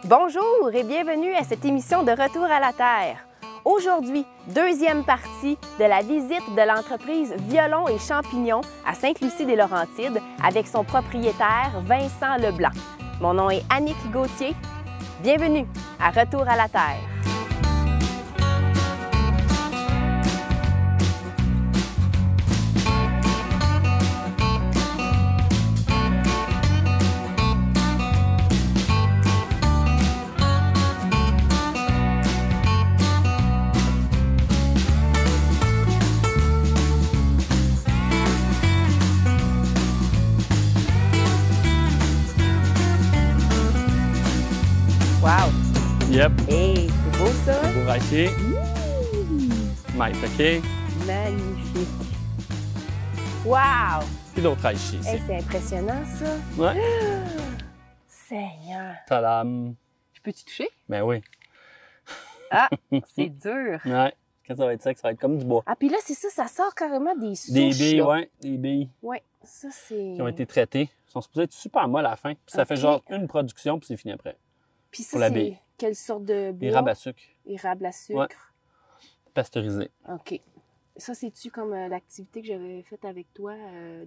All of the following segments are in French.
Bonjour et bienvenue à cette émission de Retour à la Terre. Aujourd'hui, deuxième partie de la visite de l'entreprise Violon et Champignons à Sainte-Lucie-des-Laurentides avec son propriétaire Vincent Leblanc. Mon nom est Annick Gauthier. Bienvenue à Retour à la Terre. Wow! Yep. Hey, c'est beau ça? Beau raquet. Nice, OK? Magnifique! Wow! Puis d'autres raquets ici. Hey, c'est impressionnant ça! Ouais. Seigneur! Tadam! Je peux-tu toucher? Ben oui. Ah! C'est dur! Ouais. Quand ça va être sec, ça va être comme du bois. Ah, puis là, c'est ça, ça sort carrément des souches. Des billes, là. ouais. Des billes Ouais, ça c'est... qui ont été traitées. Ils sont supposés être super molles à la fin. Puis ça fait OK. genre une production, puis c'est fini après. Puis ça, pour la c'est bille. quelle sorte de bois? Érable à sucre. Érable à sucre. Ouais. Pasteurisé. OK. Ça, c'est-tu comme l'activité que j'avais faite avec toi,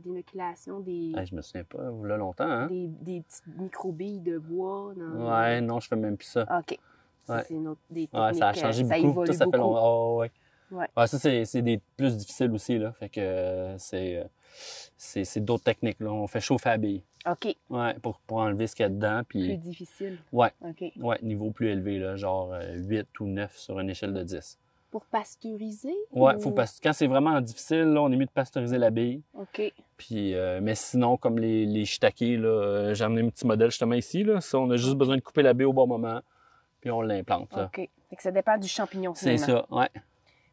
d'inoculation des, Je me souviens pas, là longtemps, hein? des petites micro-billes de bois? Dans... Ouais, non, je fais même plus ça. OK. Ça, Ouais. c'est une autre, des Ouais, ça a techniques, changé ça beaucoup. évolue Ça fait beaucoup. longtemps. Oh, ouais. Ouais. Ouais, ça, c'est des plus difficiles aussi, là. Fait que c'est d'autres techniques, là. On fait chauffer la bille. OK. Ouais, pour enlever ce qu'il y a dedans. Plus Puis, difficile. ouais, OK. ouais, niveau plus élevé, là, genre 8 ou 9 sur une échelle de 10. Pour pasteuriser? Ouais, ou- faut quand c'est vraiment difficile, là, on est mieux de pasteuriser la bille. OK. Puis, mais sinon, comme les shiitakes, là, j'ai amené un petit modèle justement ici, là. Ça, on a juste besoin de couper la bille au bon moment, puis on l'implante, là. OK. Fait que ça dépend du champignon, C'est finalement. ça, ouais.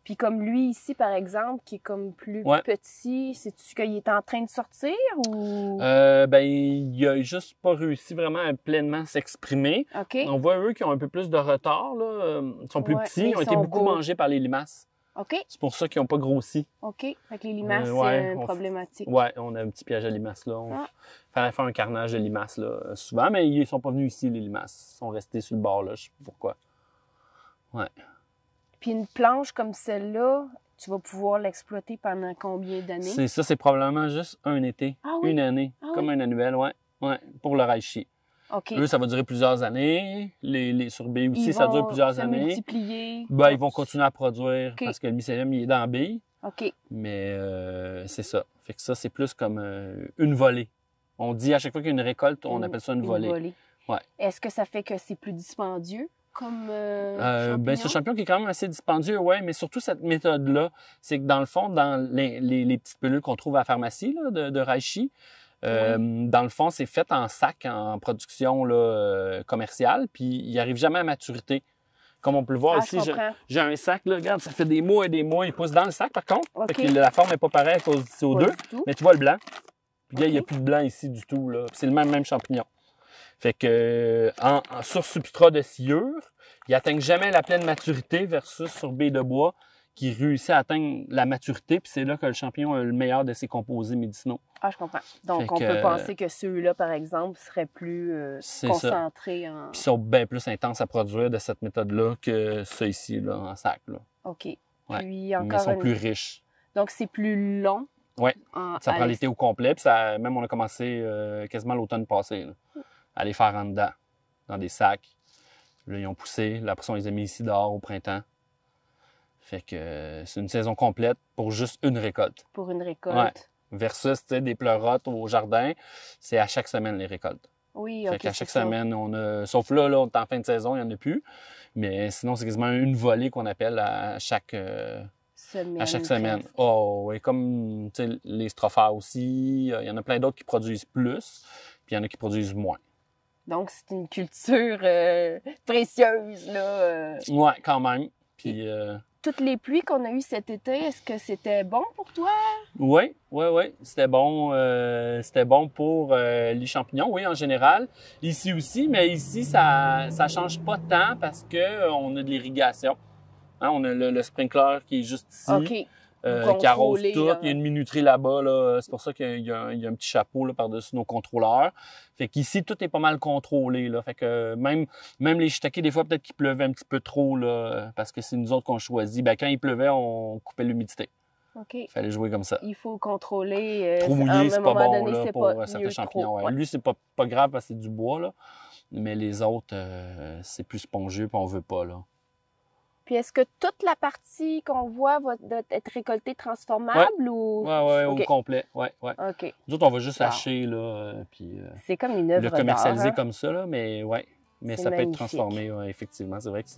Puis comme lui ici, par exemple, qui est comme plus Ouais. petit, sais-tu qu'il est en train de sortir ou... Ben, il a juste pas réussi vraiment à pleinement s'exprimer. OK. On voit eux qui ont un peu plus de retard, là. Ils sont plus Ouais, petits, mais ils ont ils été sont beaucoup beaux. mangés par les limaces. OK. C'est pour ça qu'ils n'ont pas grossi. OK. Fait que les limaces, ouais, c'est on f- problématique. Ouais, on a un petit piège à limaces, là. Ah. Fallait faire un carnage de limaces, là, souvent, mais ils sont pas venus ici, les limaces. Ils sont restés sur le bord, là. Je sais pas pourquoi. Ouais. Puis une planche comme celle-là, tu vas pouvoir l'exploiter pendant combien d'années? C'est probablement juste un été. Ah oui? Une année. Ah comme oui? un annuel, ouais. Ouais, pour le reishi. OK. Eux, ça va durer plusieurs années. Les sorbets aussi, Ils ça vont dure plusieurs se années. multiplier. Ben, ils vont continuer à produire OK. parce que le mycélium, il est dans la bille. OK. Mais c'est ça. Fait que ça, c'est plus comme une volée. On dit à chaque fois qu'il y a une récolte, on appelle ça une volée. Ouais. Est-ce que ça fait que c'est plus dispendieux comme Ben, champignon? ce champignon qui est quand même assez dispendieux, ouais, mais surtout cette méthode-là, c'est que dans le fond, dans les petites pilules qu'on trouve à la pharmacie là, de reishi, dans le fond, c'est fait en sac, en production là, commerciale, puis il arrive jamais à maturité. Comme on peut le voir Ah, ici, je comprends. j'ai un sac, là, regarde, ça fait des mois et des mois. Il pousse dans le sac, par contre. OK. Fait que la forme n'est pas pareille à cause du CO2. Pas du tout. Mais tu vois le blanc. Puis là, il n'y a OK. plus de blanc ici du tout. Là. Puis c'est le même champignon. Fait que sur substrat de sciure, il n'atteint jamais la pleine maturité versus sur baie de bois qui réussit à atteindre la maturité. Puis c'est là que le champignon a le meilleur de ses composés médicinaux. Ah, je comprends. Donc, Fait on que, peut penser que ceux-là, par exemple, seraient plus c'est ça. concentrés en... Puis ils sont bien plus intenses à produire de cette méthode-là que ça ici, là, en sac. Là. OK. Ouais. Puis Mais ils encore sont une... plus riches. Donc, c'est plus long. Ouais. Ça à prend l'été au complet. Puis ça, même on a commencé quasiment l'automne passé là, à les faire en dedans, dans des sacs. Là, ils ont poussé. Là, après ça, on les a mis ici dehors au printemps. Fait que c'est une saison complète pour juste une récolte. pour une récolte. Ouais. Versus, tu sais, des pleurotes au jardin, c'est à chaque semaine les récoltes. Oui, Fait OK, qu'à c'est chaque ça. semaine, on a... Sauf là, on est en fin de saison, il n'y en a plus. Mais sinon, c'est quasiment une volée qu'on appelle à chaque semaine. presque. Oh, et comme tu sais, les strophères aussi, il y en a plein d'autres qui produisent plus, puis il y en a qui produisent moins. Donc, c'est une culture précieuse, là. Ouais, quand même. Puis, Toutes les pluies qu'on a eues cet été, est-ce que c'était bon pour toi? oui, c'était bon. C'était bon pour les champignons, oui, en général. Ici aussi, mais ici, ça change pas tant parce que on a de l'irrigation. Hein, on a le sprinkler qui est juste ici. OK. qui arrose contrôler, tout. là. Il y a une minuterie là-bas. Là. C'est pour ça qu'il y a un petit chapeau là, par-dessus nos contrôleurs. Fait qu'ici, tout est pas mal contrôlé. Là. Fait que même les shiitakes, des fois, peut-être qu'il pleuvait un petit peu trop, là, parce que c'est nous autres qu'on choisit. Ben, quand il pleuvait, on coupait l'humidité. OK. Il fallait jouer comme ça. Il faut contrôler. Trop à mouillé, un c'est pas moment bon donné, là, c'est pour pas certains mieux champignons. trop. Ouais. Ouais. Lui, c'est pas grave parce que c'est du bois, là. Mais les autres, c'est plus spongieux puis on veut pas. Là. Puis est-ce que toute la partie qu'on voit va être récoltée transformable ou... Ouais, OK. au complet. Ouais. OK. Nous autres, on va juste Wow. hacher, là, puis C'est comme une œuvre le d'art. commercialiser Hein? comme ça, là, mais ouais. Mais C'est ça peut être magnifique. transformé, ouais, effectivement. C'est vrai que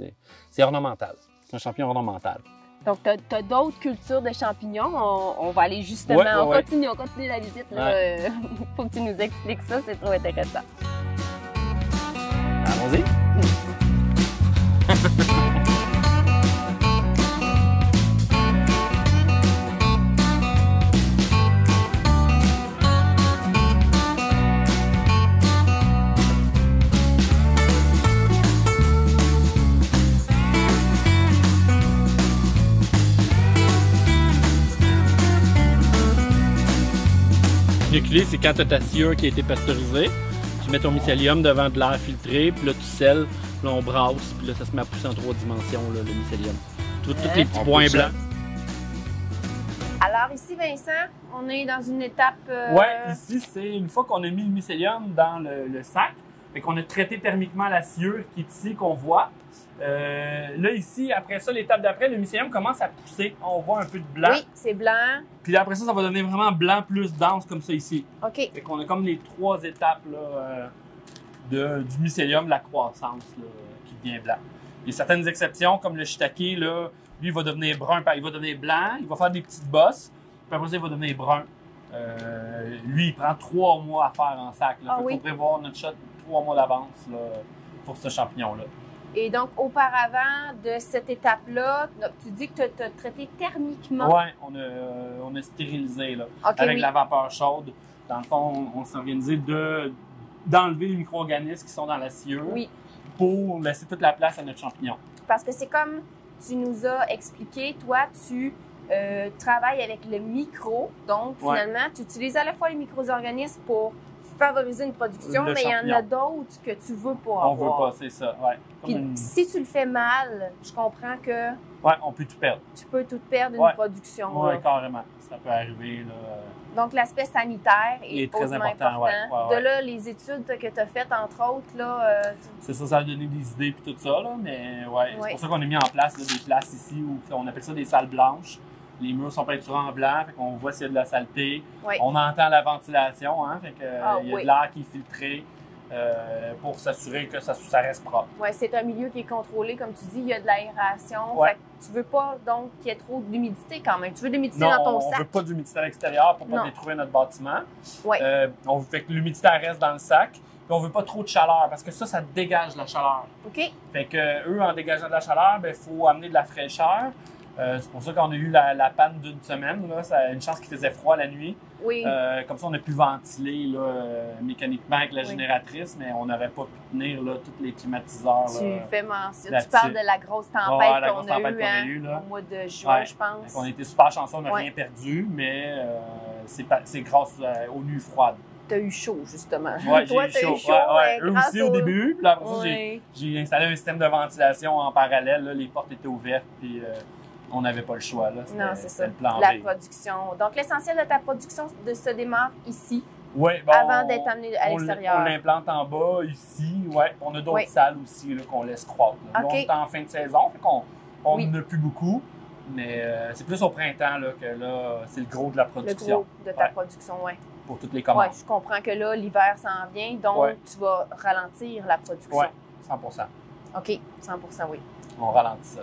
c'est ornemental. C'est un champignon ornemental. Donc, tu as d'autres cultures de champignons. On va aller justement... on continue la visite. Là. Faut que tu nous expliques ça, c'est trop intéressant. Allons-y. Inoculé, c'est quand tu as ta sciure qui a été pasteurisée. Tu mets ton mycélium devant de l'air filtré, puis là tu scelles, puis là on brasse, puis là ça se met à pousser en 3 dimensions, là, le mycélium. Tous les petits points blancs. Alors ici, Vincent, on est dans une étape... Ouais, ici, c'est une fois qu'on a mis le mycélium dans le sac, fait qu'on a traité thermiquement la sciure qui est ici, qu'on voit. Là, ici, après ça, l'étape d'après, le mycélium commence à pousser. On voit un peu de blanc. Oui, c'est blanc. Puis là, après ça va donner vraiment blanc plus dense comme ça ici. OK. Fait qu'on a comme les 3 étapes là, du mycélium, de la croissance là, qui devient blanc. Il y a certaines exceptions, comme le shiitake, là, lui, il va devenir brun, il va devenir blanc, il va faire des petites bosses, puis après ça, il va devenir brun. Lui, il prend 3 mois à faire en sac. Il faut prévoir notre shot 3 mois d'avance là, pour ce champignon-là. Et donc, auparavant de cette étape-là, tu dis que tu as traité thermiquement. Oui, on a stérilisé là, Okay, avec la vapeur chaude. Dans le fond, on s'est organisé d'enlever les micro-organismes qui sont dans la sciure pour laisser toute la place à notre champignon. Parce que c'est comme tu nous as expliqué, toi, tu travailles avec le micro. Donc, finalement, tu utilises à la fois les micro-organismes pour favoriser une production, mais il y en a d'autres que tu veux pour avoir. On veut pas, c'est ça, ouais. Puis si tu le fais mal, je comprends que... Ouais, on peut tout perdre. Tu peux tout perdre une production. Oui, carrément. Ça peut arriver, là. Donc, l'aspect sanitaire est très important. De là, les études que tu as faites, entre autres, là... C'est ça a donné des idées puis tout ça, là, mais c'est pour ça qu'on a mis en place là, des places ici où on appelle ça des salles blanches. Les murs sont peinturés en blanc, fait qu'on voit s'il y a de la saleté. On entend la ventilation, hein, fait que il y a de l'air qui est filtré pour s'assurer que ça reste propre. Oui, c'est un milieu qui est contrôlé, comme tu dis, il y a de l'aération. Fait que tu veux pas donc qu'il y ait trop d'humidité quand même. Tu veux de l'humidité dans ton sac. Non, on veut pas d'humidité à l'extérieur pour pas détruire notre bâtiment. On veut que l'humidité reste dans le sac. Puis on veut pas trop de chaleur parce que ça dégage la chaleur. OK. Fait que eux, en dégageant de la chaleur, il faut amener de la fraîcheur. C'est pour ça qu'on a eu la panne d'une semaine. Là. Ça a une chance qu'il faisait froid la nuit. Oui. Comme ça, on a pu ventiler là, mécaniquement avec la génératrice, mais on n'aurait pas pu tenir là, tous les climatiseurs. Tu fais mention. Tu parles de la grosse tempête qu'on a eue au mois de juin, je pense. On a été super chanceux, on n'a rien perdu, mais c'est grâce aux nuits froides. Tu as eu chaud, justement. Oui, j'ai eu chaud. Eux aussi au début. Puis après ça, j'ai installé un système de ventilation en parallèle. Là, les portes étaient ouvertes. Puis, on n'avait pas le choix. Là. Non, c'est ça. Le plan la B. production. Donc, l'essentiel de ta production se démarre ici, bon, avant d'être amené à l'extérieur. On l'implante en bas, ici. On a d'autres salles aussi là, qu'on laisse croître. Là. Là, on est en fin de saison, fait qu'on n'a plus beaucoup. Mais c'est plus au printemps là, que là, c'est le gros de la production. Le gros de ta production, oui. Pour toutes les commandes. Oui, je comprends que là, l'hiver s'en vient, donc tu vas ralentir la production. Oui, 100%. OK, 100%, oui. On ralentit ça.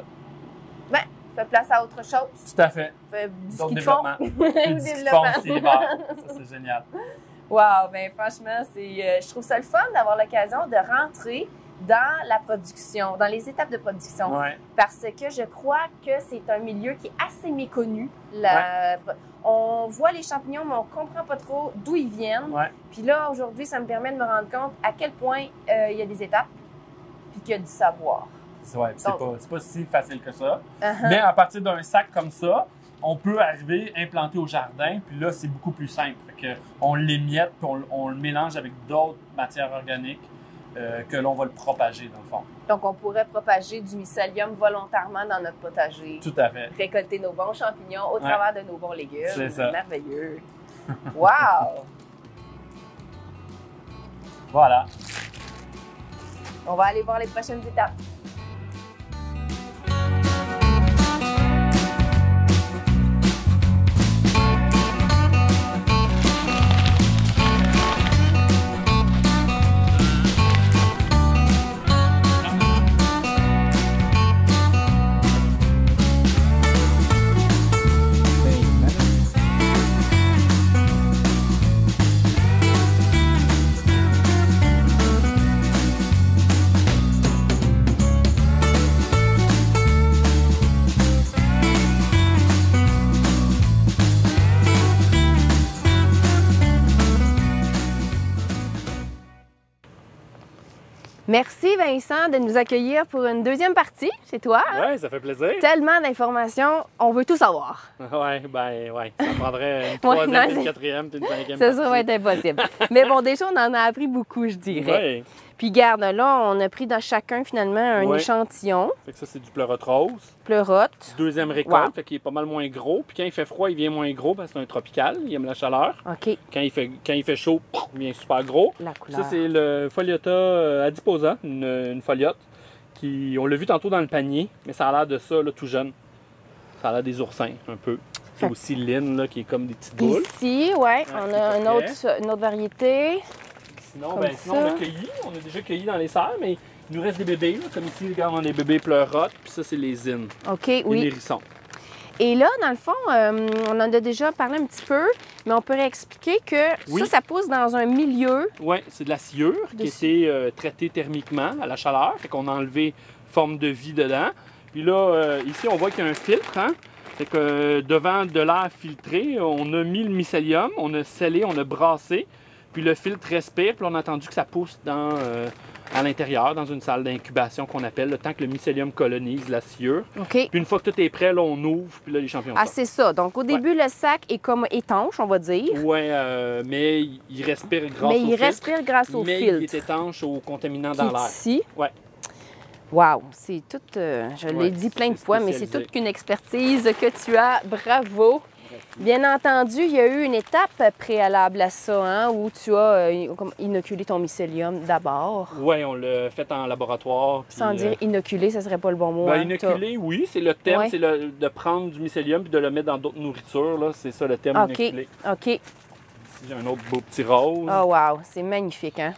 Ben, fais place à autre chose. Tout à fait. Fais du d'autres ski de fond. développements. Du ski de fond aussi l'hiver. Ça, c'est génial. Wow, ben franchement, je trouve ça le fun d'avoir l'occasion de rentrer dans la production, dans les étapes de production. Parce que je crois que c'est un milieu qui est assez méconnu. On voit les champignons, mais on comprend pas trop d'où ils viennent. Puis là, aujourd'hui, ça me permet de me rendre compte à quel point il y a des étapes puis qu'il y a du savoir. C'est pas si facile que ça. Mais à partir d'un sac comme ça, on peut arriver, implanter au jardin, puis là, c'est beaucoup plus simple. Fait que on l'émiette, puis on le mélange avec d'autres matières organiques que l'on va le propager, dans le fond. Donc, on pourrait propager du mycélium volontairement dans notre potager. Tout à fait. Récolter nos bons champignons au travers de nos bons légumes. C'est ça. Merveilleux. Wow! Voilà. On va aller voir les prochaines étapes. Merci Vincent de nous accueillir pour une deuxième partie chez toi. Hein? Oui, ça fait plaisir. Tellement d'informations, on veut tout savoir. Oui. Ça prendrait une troisième, une quatrième, puis une cinquième partie. Ça va être impossible. Mais bon, déjà, on en a appris beaucoup, je dirais. Oui. Puis garde, là, on a pris dans chacun finalement un échantillon. Fait que ça, c'est du pleurote rose. Pleurote. Deuxième récolte, fait qu'il est pas mal moins gros. Puis quand il fait froid, il vient moins gros parce que c'est un tropical, il aime la chaleur. OK. Quand il fait chaud, il vient super gros. La couleur. Ça, c'est le Pholiota adiposa, une foliote. On l'a vu tantôt dans le panier, mais ça a l'air de ça, là, tout jeune. Ça a l'air des oursins, un peu. C'est aussi l'ine, là, qui est comme des petites boules. Ici, ouais, on a une autre variété. Sinon, on a cueilli. On a déjà cueilli dans les serres, mais il nous reste des bébés. Là, comme ici, regarde, on a des bébés pleurotes. Puis ça, c'est les ines. OK, les oui. hérissons. Et là, dans le fond, on en a déjà parlé un petit peu, mais on pourrait expliquer que ça pousse dans un milieu. Oui, c'est de la sciure qui a été traitée thermiquement à la chaleur. Fait qu'on a enlevé forme de vie dedans. Puis là, ici, on voit qu'il y a un filtre. Hein? Fait que devant de l'air filtré, on a mis le mycélium, on a scellé, on a brassé. Puis le filtre respire, puis on a entendu que ça pousse à l'intérieur, dans une salle d'incubation qu'on appelle, le temps que le mycélium colonise la sciure. OK. Puis une fois que tout est prêt, là, on ouvre, puis là, les champignons sortent. C'est ça. Donc, au début, le sac est comme étanche, on va dire. Oui, mais il respire grâce au filtre. Mais il respire grâce au filtre. Mais il est étanche aux contaminants dans l'air. Ici. Oui. Wow! C'est tout, je l'ai dit plein de fois, mais c'est toute qu'une expertise que tu as. Bravo! Bien entendu, il y a eu une étape préalable à ça, hein, où tu as inoculé ton mycélium d'abord. Oui, on l'a fait en laboratoire. Puis, sans dire inoculer, ce serait pas le bon mot. Ben, inoculer, oui, c'est le thème, c'est de prendre du mycélium puis de le mettre dans d'autres nourritures. Là, c'est ça le thème, inoculer. OK. Ici, j'ai un autre beau petit rose. Oh wow, c'est magnifique, hein?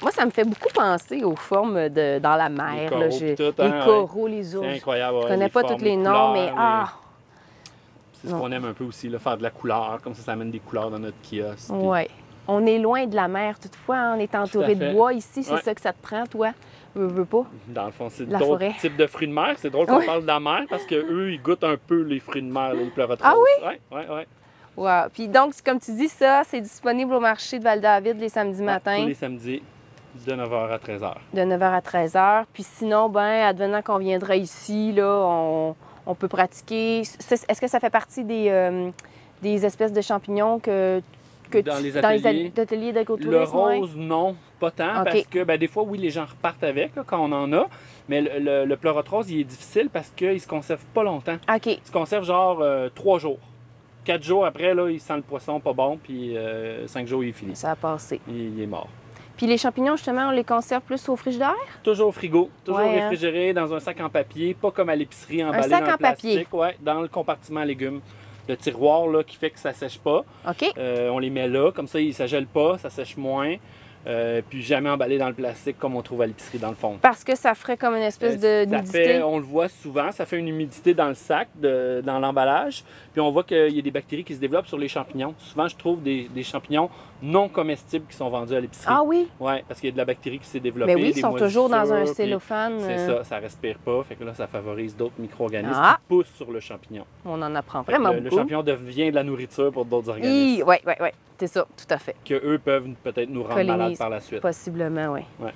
Moi, ça me fait beaucoup penser aux formes dans la mer. Les coraux, les ours. C'est incroyable. Je connais pas tous les noms, mais c'est ce qu'on aime un peu aussi, là, faire de la couleur, comme ça amène des couleurs dans notre kiosque. Oui. On est loin de la mer, toutefois. Hein? On est entouré de bois ici. C'est ça que ça te prend, toi? Veux pas? Dans le fond, c'est d'autres types de fruits de mer. C'est drôle qu'on parle de la mer parce qu'eux, ils goûtent un peu les fruits de mer, les pleurotes roses. Ah oui? Oui. Wow. Puis donc, comme tu dis, ça, c'est disponible au marché de Val-David les samedis matins. Tous les samedis, de 9h à 13h. De 9h à 13h. Puis sinon, ben, advenant qu'on viendra ici, là, on peut pratiquer. Est-ce que ça fait partie des espèces de champignons que dans les ateliers d'agro-tourisme? Le rose, non, pas tant, parce que ben, des fois, oui, les gens repartent avec là, quand on en a, mais le pleurote rose, il est difficile parce qu'il ne se conserve pas longtemps. OK. Il se conserve genre 3 jours. 4 jours après, là, il sent le poisson pas bon, puis 5 jours, il est fini. Ça a passé. Il est mort. Puis les champignons, justement, on les conserve plus au frigidaire? Toujours au frigo, toujours réfrigéré, dans un sac en papier, pas comme à l'épicerie, emballé dans le plastique. Ouais, dans le compartiment légumes. Le tiroir là, qui fait que ça ne sèche pas. OK. On les met là, comme ça, ça ne gèle pas, ça sèche moins. Puis jamais emballé dans le plastique comme on trouve à l'épicerie dans le fond. Parce que ça ferait comme une espèce d'humidité. On le voit souvent, ça fait une humidité dans le sac, dans l'emballage. Puis on voit qu'il y a des bactéries qui se développent sur les champignons. Souvent, je trouve des champignons non comestibles qui sont vendus à l'épicerie. Ah oui? Oui, parce qu'il y a de la bactérie qui s'est développée. Mais oui, ils sont toujours dans un cellophane. C'est ça respire pas. Fait que là, ça favorise d'autres micro-organismes qui poussent sur le champignon. On en apprend vraiment beaucoup. Le champignon devient de la nourriture pour d'autres organismes. Oui. C'est ça, tout à fait. Qu'eux peuvent peut-être nous rendre malades par la suite. Possiblement, oui. Ouais.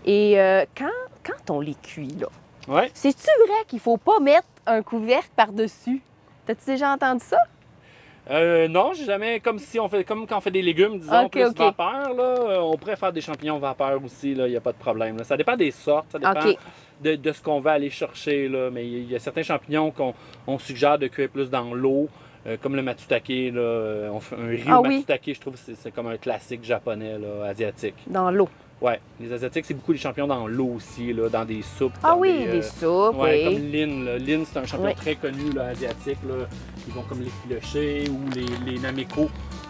Et quand on les cuit, là, ouais. c'est-tu vrai qu'il ne faut pas mettre un couvercle par-dessus? T'as-tu déjà entendu ça? Non, j'ai jamais, comme quand on fait des légumes, disons, Ok, plus ok. vapeur, là, on pourrait faire des champignons vapeur aussi, il n'y a pas de problème. Là. Ça dépend des sortes, ça dépend Ok. de ce qu'on va aller chercher, là, mais il y a certains champignons qu'on suggère de cuire plus dans l'eau, comme le matsutake, là, on fait un riz Ah au oui. matsutake, je trouve que c'est comme un classique japonais, là, asiatique. Dans l'eau. Ouais, les Asiatiques, c'est beaucoup les champignons dans l'eau aussi, là, dans des soupes. Ah dans oui, des soupes, ouais, oui. comme l'In. Là. L'In, c'est un champignon Oui. très connu là, asiatique. Là. Ils vont comme les filochés ou les nameko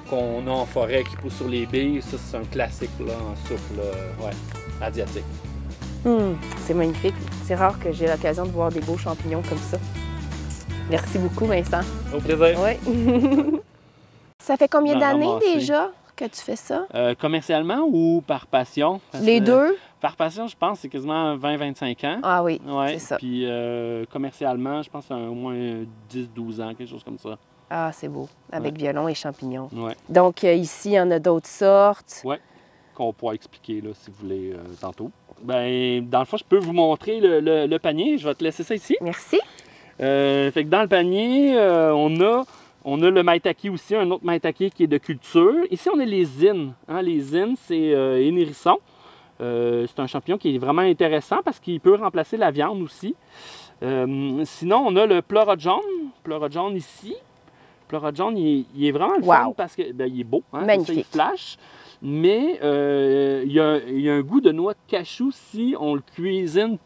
qu'on a en forêt qui poussent sur les billes. Ça, c'est un classique là, en soupe là, ouais, asiatique. C'est magnifique. C'est rare que j'ai l'occasion de voir des beaux champignons comme ça. Merci beaucoup, Vincent. Au plaisir. Oui. Ça fait combien D'en d'années ramasser. déjà que tu fais ça? Commercialement ou par passion? Parce Les que, deux? Par passion, je pense que c'est quasiment 20-25 ans. Ah oui, Ouais, c'est ça. Puis commercialement, je pense que c'est au moins 10-12 ans, quelque chose comme ça. Ah, c'est beau. Avec violon et champignons. Ouais. Donc, ici, il y en a d'autres sortes. Ouais, qu'on pourra expliquer là, si vous voulez tantôt. Ben, dans le fond, je peux vous montrer le panier. Je vais te laisser ça ici. Merci. Fait que dans le panier, on a le maitake aussi, un autre maitake qui est de culture. Ici, on a les zines. Hein? Les zines, c'est hérisson. C'est un champignon qui est vraiment intéressant parce qu'il peut remplacer la viande aussi. Sinon, on a le pleurote jaune ici. Le pleurote jaune, il est vraiment le fun parce que il est beau. Hein? Magnifique. Ça, il flash. Mais il y a un goût de noix de cachou si on le cuisine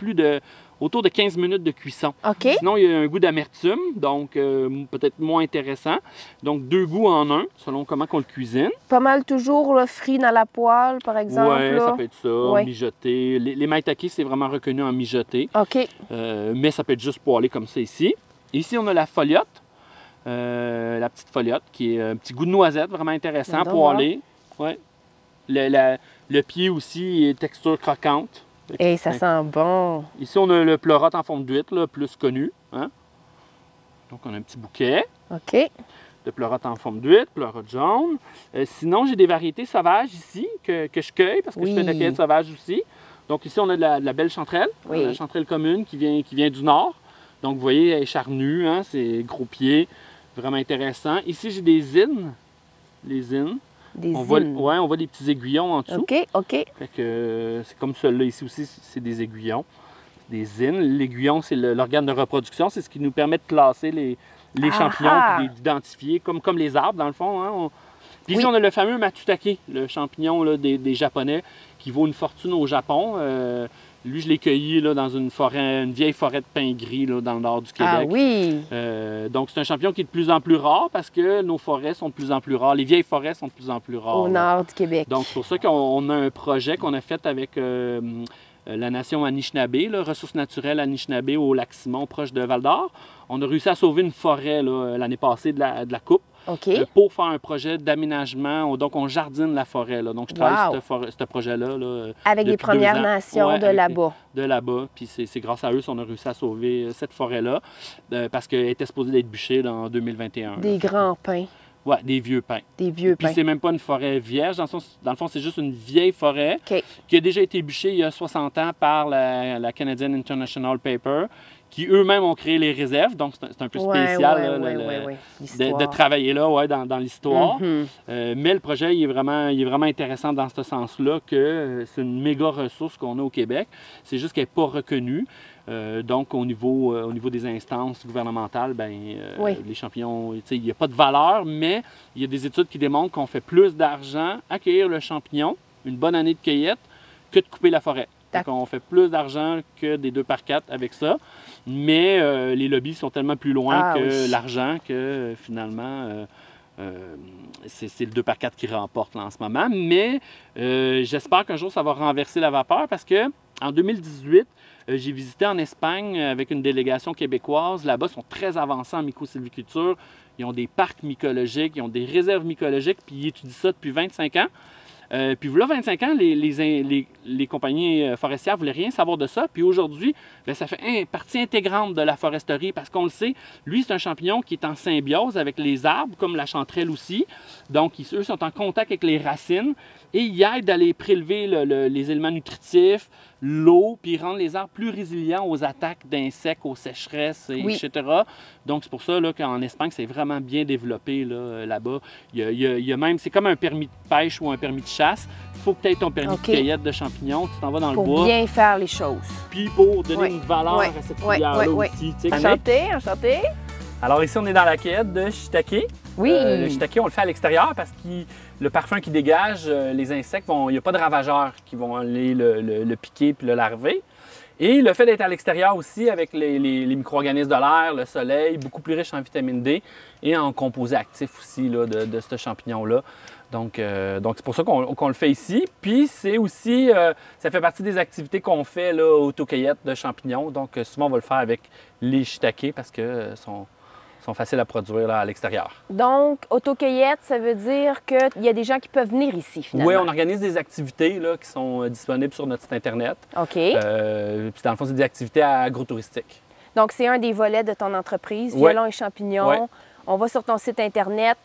autour de 15 minutes de cuisson. OK. Sinon, il y a un goût d'amertume, donc peut-être moins intéressant. Donc, 2 goûts en un, selon comment on le cuisine. Pas mal toujours là, frit dans la poêle, par exemple. Oui, là. ça peut être ça, Ouais. mijoté. Les maitake, c'est vraiment reconnu en mijoté. OK. Mais ça peut être juste poêlé comme ça ici. Ici, on a la foliote. La petite foliote, qui est un petit goût de noisette, vraiment intéressant, poêlé. Ouais. Le pied aussi est texture croquante. Et ça sent bon. Ici, on a le pleurote en forme d'huître, plus connu. Hein? Donc, on a un petit bouquet OK. de pleurote en forme d'huître, pleurote jaune. Sinon, j'ai des variétés sauvages ici que je cueille parce que je fais de la cueillette sauvage aussi. Donc, ici, on a de la belle chanterelle, la chanterelle commune qui vient du nord. Donc, vous voyez, elle est charnue, hein? C'est gros pieds, vraiment intéressant. Ici, j'ai des zines. Les zines. On voit des petits aiguillons en dessous. OK, OK. Fait que c'est comme celui-là ici aussi, c'est des aiguillons, des zines. L'aiguillon, c'est l'organe de reproduction, c'est ce qui nous permet de classer les champignons et d'identifier, comme les arbres dans le fond. Hein. Puis ici, on a le fameux matsutake, le champignon là, des Japonais, qui vaut une fortune au Japon. Lui, je l'ai cueilli là, dans une vieille forêt de pin gris là, dans le nord du Québec. Ah oui! Donc, c'est un champignon qui est de plus en plus rare parce que nos forêts sont de plus en plus rares. Les vieilles forêts sont de plus en plus rares. Au nord du Québec. Donc, c'est pour ça qu'on a un projet qu'on a fait avec la nation Anishinaabe, là, ressources naturelles Anishinaabe au lac Simon, proche de Val-d'Or. On a réussi à sauver une forêt l'année passée de la coupe. OK. Pour faire un projet d'aménagement. Donc, on jardine la forêt. Là. Donc, je travaille sur ce projet-là. Là, avec les Premières Nations de là-bas. De là-bas. Puis, c'est grâce à eux qu'on a réussi à sauver cette forêt-là parce qu'elle était supposée d'être bûchée en 2021. Des grands pins. Oui, des vieux pins. Des vieux pins. Puis, c'est même pas une forêt vierge. Dans le fond, c'est juste une vieille forêt OK. qui a déjà été bûchée il y a 60 ans par la Canadian International Paper, qui eux-mêmes ont créé les réserves. Donc, c'est un peu spécial de travailler là dans l'histoire. Mais le projet, il est vraiment intéressant dans ce sens-là que c'est une méga ressource qu'on a au Québec. C'est juste qu'elle n'est pas reconnue. Donc, au niveau des instances gouvernementales, les champignons, il n'y a pas de valeur, mais il y a des études qui démontrent qu'on fait plus d'argent à cueillir le champignon, une bonne année de cueillette, que de couper la forêt. Donc, on fait plus d'argent que des 2 par 4 avec ça. Mais les lobbies sont tellement plus loin que l'argent que finalement, c'est le 2 par 4 qui remporte là, en ce moment. Mais j'espère qu'un jour, ça va renverser la vapeur parce que en 2018, j'ai visité en Espagne avec une délégation québécoise. Là-bas, ils sont très avancés en mycosylviculture. Ils ont des parcs mycologiques, ils ont des réserves mycologiques, puis ils étudient ça depuis 25 ans. Puis là, 25 ans, les compagnies forestières ne voulaient rien savoir de ça. Puis aujourd'hui, ça fait partie intégrante de la foresterie parce qu'on le sait, lui, c'est un champignon qui est en symbiose avec les arbres, comme la chanterelle aussi. Donc, eux sont en contact avec les racines et il aide à aller prélever les éléments nutritifs, l'eau, puis rendre les arbres plus résilients aux attaques d'insectes, aux sécheresses, etc. Donc, c'est pour ça qu'en Espagne, c'est vraiment bien développé là-bas. Il y a même, c'est comme un permis de pêche ou un permis de chasse. Il faut peut-être ton permis de cueillette de champignons. Tu t'en vas dans le bois. Pour bien faire les choses. Puis pour donner une valeur à cette filière-là aussi. Enchanté. Alors ici, on est dans la cueillette de shiitake. Oui. Le shiitake, on le fait à l'extérieur parce que le parfum qui dégage, les insectes, il n'y a pas de ravageurs qui vont aller le piquer puis le larver. Et le fait d'être à l'extérieur aussi avec les micro-organismes de l'air, le soleil, beaucoup plus riche en vitamine D et en composés actifs aussi là, de ce champignon-là. Donc c'est pour ça qu'on le fait ici. Puis c'est aussi, ça fait partie des activités qu'on fait là, autocueillette de champignons. Donc souvent on va le faire avec les shiitake parce que sont faciles à produire là, à l'extérieur. Donc, autocueillette, ça veut dire qu'il y a des gens qui peuvent venir ici, finalement? Oui, on organise des activités là, qui sont disponibles sur notre site Internet. OK. Puis dans le fond, c'est des activités agrotouristiques. Donc, c'est un des volets de ton entreprise, violons et champignons. Ouais. On va sur ton site Internet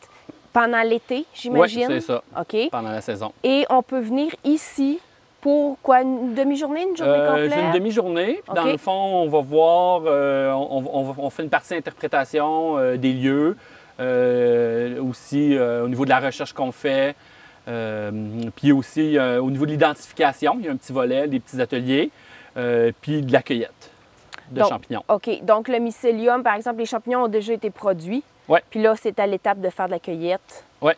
pendant l'été, j'imagine? Oui, c'est ça. OK. Pendant la saison. Et on peut venir ici pour quoi? Une demi-journée, une journée complète? C'est une demi-journée. Okay. Dans le fond, on va voir, on fait une partie interprétation des lieux, aussi au niveau de la recherche qu'on fait, puis aussi au niveau de l'identification, il y a un petit volet, des petits ateliers, puis de la cueillette de champignons. OK. Donc, le mycélium, par exemple, les champignons ont déjà été produits. Oui. Puis là, c'est à l'étape de faire de la cueillette. Oui.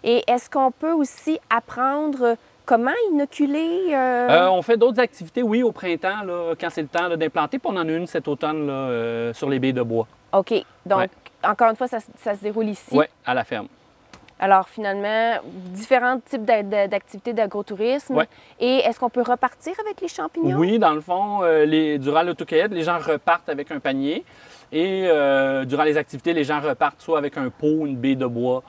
Et est-ce qu'on peut aussi apprendre comment inoculer? On fait d'autres activités, oui, au printemps, là, quand c'est le temps d'implanter. Puis on en a une cet automne là, sur les baies de bois. OK. Donc, encore une fois, ça se déroule ici? Oui, à la ferme. Alors, finalement, différents types d'activités d'agrotourisme. Ouais. Et est-ce qu'on peut repartir avec les champignons? Oui, dans le fond, durant l'autocueillette, les gens repartent avec un panier. Et durant les activités, les gens repartent soit avec un pot, une baie de bois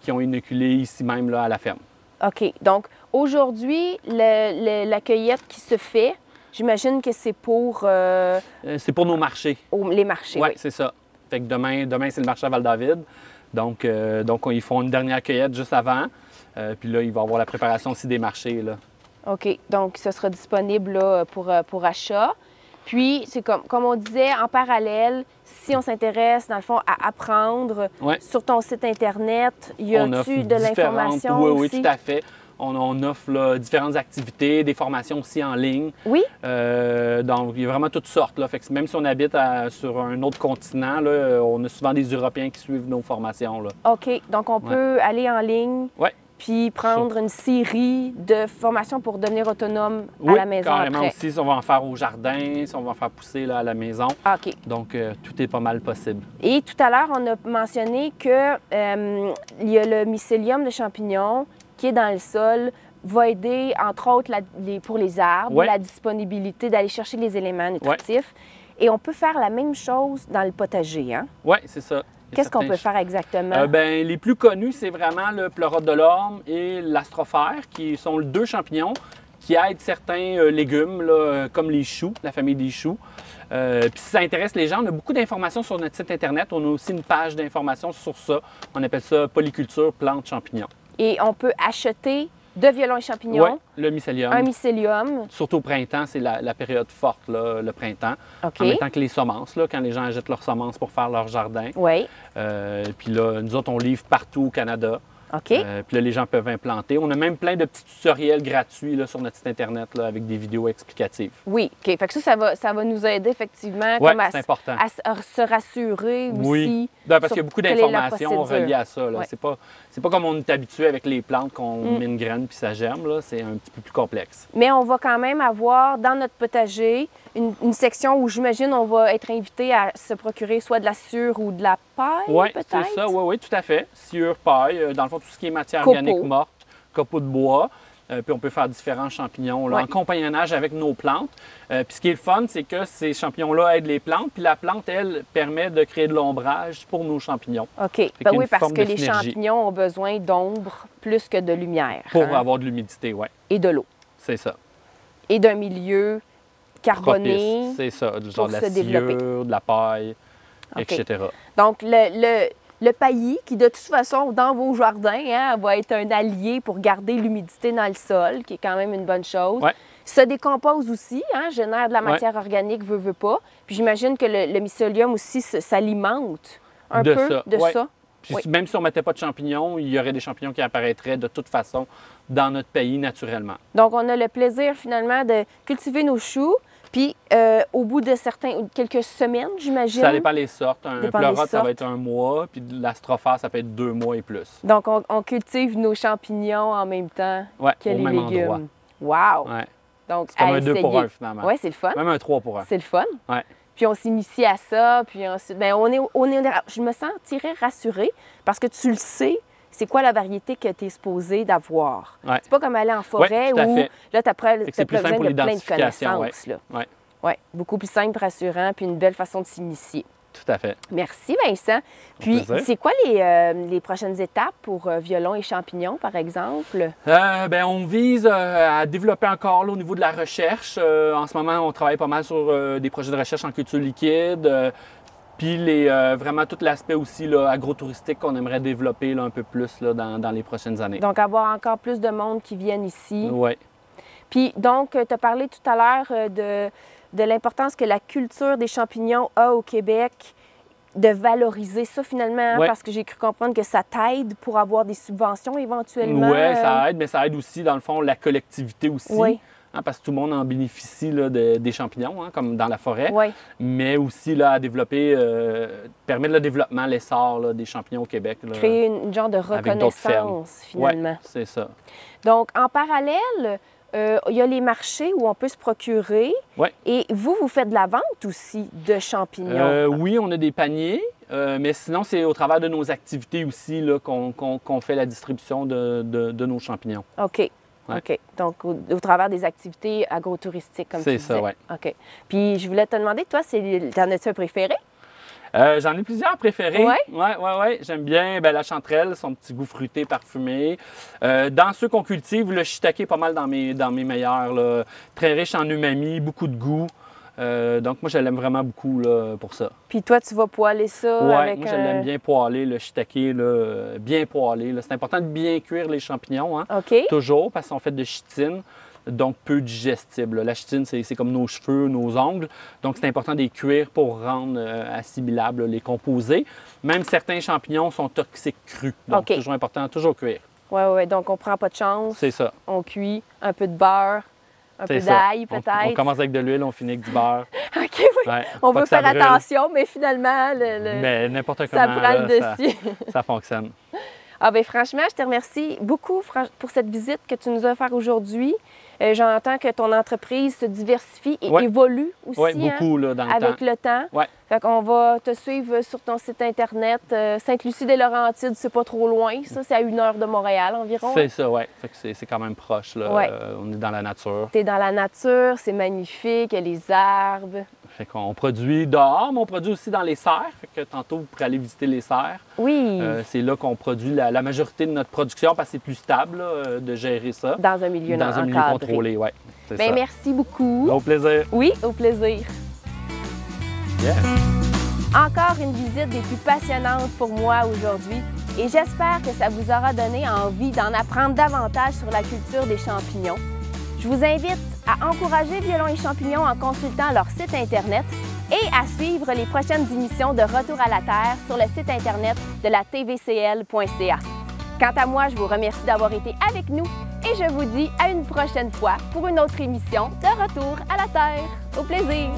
qui ont inoculé ici même là, à la ferme. OK. Donc, aujourd'hui, la cueillette qui se fait, j'imagine que c'est pour... c'est pour nos marchés. les marchés, Oui, c'est ça. Fait que demain c'est le marché à Val-David. Donc, ils font une dernière cueillette juste avant. Puis là, il va y avoir la préparation aussi des marchés. Là. OK. Donc, ce sera disponible là, pour achat. Puis, c'est comme on disait, en parallèle, si on s'intéresse, dans le fond, à apprendre sur ton site Internet, y a-tu de l'information aussi? Oui, tout à fait. On offre là, différentes activités, des formations aussi en ligne. Oui. Donc, il y a vraiment toutes sortes. Là. Fait que même si on habite sur un autre continent, là, on a souvent des Européens qui suivent nos formations. Là. OK. Donc, on peut aller en ligne. Oui. Puis prendre une série de formations pour devenir autonome à la maison carrément après. aussi, si on va en faire au jardin, si on va en faire pousser là, à la maison. OK. Donc, tout est pas mal possible. Et tout à l'heure, on a mentionné que il y a le mycélium de champignons qui est dans le sol, va aider, entre autres, pour les arbres, la disponibilité d'aller chercher les éléments nutritifs. Et on peut faire la même chose dans le potager, hein? Oui, c'est ça. Qu'est-ce qu'on peut faire exactement? Les plus connus, c'est vraiment le pleurote de l'orme et l'astrophère, qui sont deux champignons qui aident certains légumes, là, comme les choux, la famille des choux. Puis si ça intéresse les gens, on a beaucoup d'informations sur notre site Internet. On a aussi une page d'informations sur ça. On appelle ça polyculture plantes champignons. Et on peut acheter de violons et champignons. Oui, le mycélium. Un mycélium. Surtout au printemps, c'est la période forte, là, le printemps. OK. En même temps que les semences, là, quand les gens achètent leurs semences pour faire leur jardin. Oui. Puis là, nous autres, on livre partout au Canada. OK. Puis là, les gens peuvent implanter. On a même plein de petits tutoriels gratuits là, sur notre site Internet là, avec des vidéos explicatives. Oui, OK. Fait que ça va nous aider effectivement Oui, comme c'est important. à se rassurer aussi. Oui, parce qu'il y a beaucoup d'informations reliées à ça. Ouais. C'est pas comme on est habitué avec les plantes qu'on met une graine puis ça germe. Là. C'est un petit peu plus complexe. Mais on va quand même avoir dans notre potager une section où j'imagine on va être invité à se procurer soit de la sciure ou de la paille, Oui, peut-être? c'est ça. Oui, tout à fait. Sciure, paille, dans le fond, tout ce qui est matière organique morte, copeaux de bois. Puis on peut faire différents champignons là, en compagnonnage avec nos plantes. Puis ce qui est le fun, c'est que ces champignons-là aident les plantes. Puis la plante, elle, permet de créer de l'ombrage pour nos champignons. OK. Oui, parce que les champignons ont besoin d'ombre plus que de lumière. Pour avoir de l'humidité, oui. Et de l'eau. C'est ça. Et d'un milieu carboné. C'est ça, du genre de la sciure, de la paille, etc. Donc, Le paillis, qui de toute façon, dans vos jardins, hein, va être un allié pour garder l'humidité dans le sol, qui est quand même une bonne chose. Ouais. Se décompose aussi, hein, génère de la matière organique, veut pas. Puis j'imagine que le mycélium aussi s'alimente un peu de ça. Puis même si on ne mettait pas de champignons, il y aurait des champignons qui apparaîtraient de toute façon dans notre pays naturellement. Donc, on a le plaisir finalement de cultiver nos choux. Puis, au bout de quelques semaines, j'imagine. Ça dépend les sortes. Un pleurote, ça va être 1 mois, puis l'astrophère, ça peut être 2 mois et plus. Donc, on cultive nos champignons en même temps que les légumes. Wow! Ouais. Donc, c'est comme un 2 pour 1 finalement. Oui, c'est le fun. Même un 3 pour 1. C'est le fun. Ouais. Puis on s'initie à ça, puis ensuite, bien, je me sentirais rassurée parce que tu le sais, c'est quoi la variété que tu es supposé d'avoir. Ouais. C'est pas comme aller en forêt où là, tu as besoin de plein de connaissances. Ouais, beaucoup plus simple, rassurant, puis une belle façon de s'initier. Tout à fait. Merci, Vincent. Puis, c'est quoi les prochaines étapes pour violon et champignons, par exemple? On vise à développer encore là, au niveau de la recherche. En ce moment, on travaille pas mal sur des projets de recherche en culture liquide. Puis vraiment tout l'aspect aussi là, agro-touristique qu'on aimerait développer là, un peu plus là, dans les prochaines années. Donc, avoir encore plus de monde qui viennent ici. Oui. Puis, donc, tu as parlé tout à l'heure de l'importance que la culture des champignons a au Québec, de valoriser ça finalement, parce que j'ai cru comprendre que ça t'aide pour avoir des subventions éventuellement. Oui, ça aide, mais ça aide aussi, dans le fond, la collectivité aussi. Oui. Hein, parce que tout le monde en bénéficie là, des champignons, hein, comme dans la forêt. Oui. Mais aussi là, à développer, permettre le développement, l'essor des champignons au Québec. Là, créer une genre de reconnaissance finalement. Oui, c'est ça. Donc, en parallèle, il y a les marchés où on peut se procurer. Ouais. Et vous faites de la vente aussi de champignons. Oui, on a des paniers, mais sinon, c'est au travers de nos activités aussi là, qu'on fait la distribution de nos champignons. OK. Ouais. OK. Donc, au travers des activités agrotouristiques, comme tu disais. C'est ça, oui. OK. Puis, je voulais te demander, toi, t'en as-tu un préféré? J'en ai plusieurs préférés. Oui? Oui. J'aime bien la chanterelle, son petit goût fruité, parfumé. Dans ceux qu'on cultive, le shiitake est pas mal dans mes meilleurs. Là. Très riche en umami, beaucoup de goût. Donc, moi, je l'aime vraiment beaucoup là, pour ça. Puis toi, tu vas poêler ça avec moi, je l'aime bien poêler, le shiitake, là, bien poêlé. C'est important de bien cuire les champignons, hein, OK. toujours, parce qu'ils sont faits de chitine. Donc, peu digestible. La chitine, c'est comme nos cheveux, nos ongles. Donc, c'est important de les cuire pour rendre assimilables les composés. Même certains champignons sont toxiques crus. Donc, toujours important, toujours cuire. Oui. Donc, on prend pas de chance. C'est ça. On cuit un peu de beurre, un peu d'ail peut-être. On commence avec de l'huile, on finit avec du beurre. OK, oui. Ouais, on veut faire attention, mais finalement, mais n'importe comment, ça prend le dessus. Ça fonctionne. Ah bien, franchement, je te remercie beaucoup pour cette visite que tu nous as offert aujourd'hui. J'entends que ton entreprise se diversifie et évolue aussi. Oui, beaucoup là, dans avec le temps. Ouais. Fait qu'on va te suivre sur ton site Internet. Sainte-Lucie-des-Laurentides, c'est pas trop loin. Ça, c'est à 1 heure de Montréal environ. C'est ça, oui. Fait que c'est quand même proche. Là. On est dans la nature. Tu es dans la nature, c'est magnifique, il y a les arbres. Fait qu'on produit dehors, mais on produit aussi dans les serres. Fait que tantôt, vous pourrez aller visiter les serres. Oui. C'est là qu'on produit la majorité de notre production parce que c'est plus stable là, de gérer ça. Dans un milieu encadré. Dans un milieu contrôlé, oui. Bien, merci beaucoup. Au plaisir. Oui, au plaisir. Yeah. Encore une visite des plus passionnantes pour moi aujourd'hui et j'espère que ça vous aura donné envie d'en apprendre davantage sur la culture des champignons. Je vous invite à encourager Violon et Champignons en consultant leur site Internet et à suivre les prochaines émissions de Retour à la Terre sur le site Internet de la tvcl.ca. Quant à moi, je vous remercie d'avoir été avec nous et je vous dis à une prochaine fois pour une autre émission de Retour à la Terre. Au plaisir!